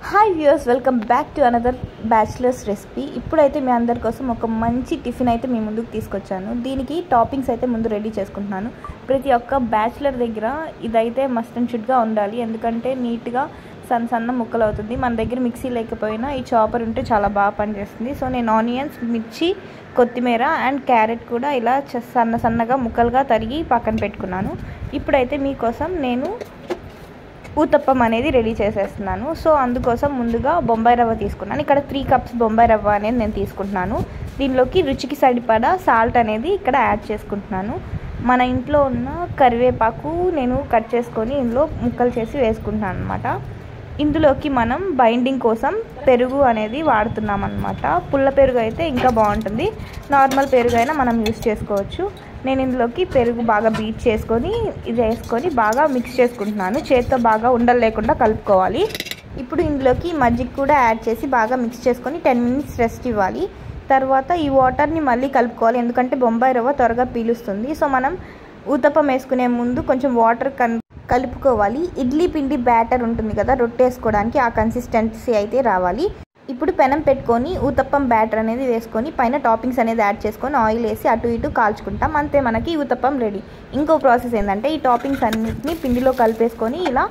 Hi viewers, welcome back to another bachelors recipe. ఇప్పుడైతే మీ అందరి కోసం ఒక మంచి టిఫిన్ అయితే మీ ముందుకు తీసుకొచ్చాను. దీనికి టాపింగ్స్ అయితే ముందు రెడీ చేసుకుంటున్నాను. ప్రతి ఒక్క బ్యాచిలర్ దగ్గర ఇదైతే మస్ట్ అండ్ షుడ్గా ఉండాలి, ఎందుకంటే నీట్గా సన్న ముక్కలు అవుతుంది. మన దగ్గర మిక్సీ లేకపోయినా ఈ చాపర్ ఉంటే చాలా బాగా పనిచేస్తుంది. సో నేను ఆనియన్స్, మిర్చి, కొత్తిమీర అండ్ క్యారెట్ కూడా ఇలా సన్నగా ముక్కలుగా తరిగి పక్కన పెట్టుకున్నాను. ఇప్పుడైతే మీకోసం నేను ఊతప్పం అనేది రెడీ చేసేస్తున్నాను. సో అందుకోసం ముందుగా బొంబాయి రవ్వ తీసుకున్నాను. ఇక్కడ 3 కప్స్ బొంబాయి రవ్వ అనేది నేను తీసుకుంటున్నాను. దీనిలోకి రుచికి సరిపడా సాల్ట్ అనేది ఇక్కడ యాడ్ చేసుకుంటున్నాను. మన ఇంట్లో ఉన్న కరివేపాకు నేను కట్ చేసుకొని ఇందులో ముక్కలు చేసి వేసుకుంటున్నాను అనమాట. ఇందులోకి మనం బైండింగ్ కోసం పెరుగు అనేది వాడుతున్నాం అనమాట. పుల్ల పెరుగు అయితే ఇంకా బాగుంటుంది, నార్మల్ పెరుగు అయినా మనం యూస్ చేసుకోవచ్చు. నేను ఇందులోకి పెరుగు బాగా బీట్ చేసుకొని ఇది వేసుకొని బాగా మిక్స్ చేసుకుంటున్నాను. చేతితో బాగా ఉండలు లేకుండా కలుపుకోవాలి. ఇప్పుడు ఇందులోకి మజ్జిగ కూడా యాడ్ చేసి బాగా మిక్స్ చేసుకొని 10 మినిట్స్ రెస్ట్ ఇవ్వాలి. తర్వాత ఈ వాటర్ని మళ్ళీ కలుపుకోవాలి, ఎందుకంటే బొంబాయి రవ్వ త్వరగా పీలుస్తుంది. సో మనం ఊతప్పం వేసుకునే ముందు కొంచెం వాటర్ కలుపుకోవాలి. ఇడ్లీ పిండి బ్యాటర్ ఉంటుంది కదా, రొట్టేసుకోవడానికి ఆ కన్సిస్టెన్సీ అయితే రావాలి. ఇప్పుడు పెనం పెట్టుకొని ఊతప్పం బ్యాటర్ అనేది వేసుకొని పైన టాపింగ్స్ అనేది యాడ్ చేసుకొని ఆయిల్ వేసి అటు ఇటు కాల్చుకుంటాం. అంతే, మనకి ఊతప్పం రెడీ. ఇంకో ప్రాసెస్ ఏంటంటే ఈ టాపింగ్స్ అన్నిటిని పిండిలో కలిపేసుకొని ఇలా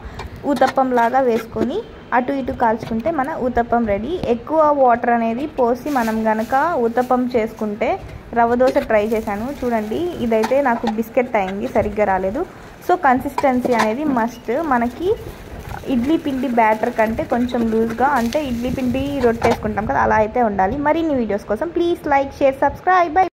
ఊతప్పం లాగా వేసుకొని అటు ఇటు కాల్చుకుంటే మన ఊతప్పం రెడీ. ఎక్కువ వాటర్ అనేది పోసి మనం గనక ఊతప్పం చేసుకుంటే, రవ్వ దోశ ట్రై చేశాను చూడండి, ఇదైతే నాకు బిస్కెట్ అయింది, సరిగ్గా రాలేదు. సో కన్సిస్టెన్సీ అనేది మస్ట్. మనకి ఇడ్లీ పిండి బ్యాటర్ కంటే కొంచెం లూజ్గా, అంటే ఇడ్లీ పిండి రొట్టేసుకుంటాం కదా, అలా అయితే ఉండాలి. మరిన్ని వీడియోస్ కోసం ప్లీజ్ లైక్, షేర్, సబ్స్క్రైబ్.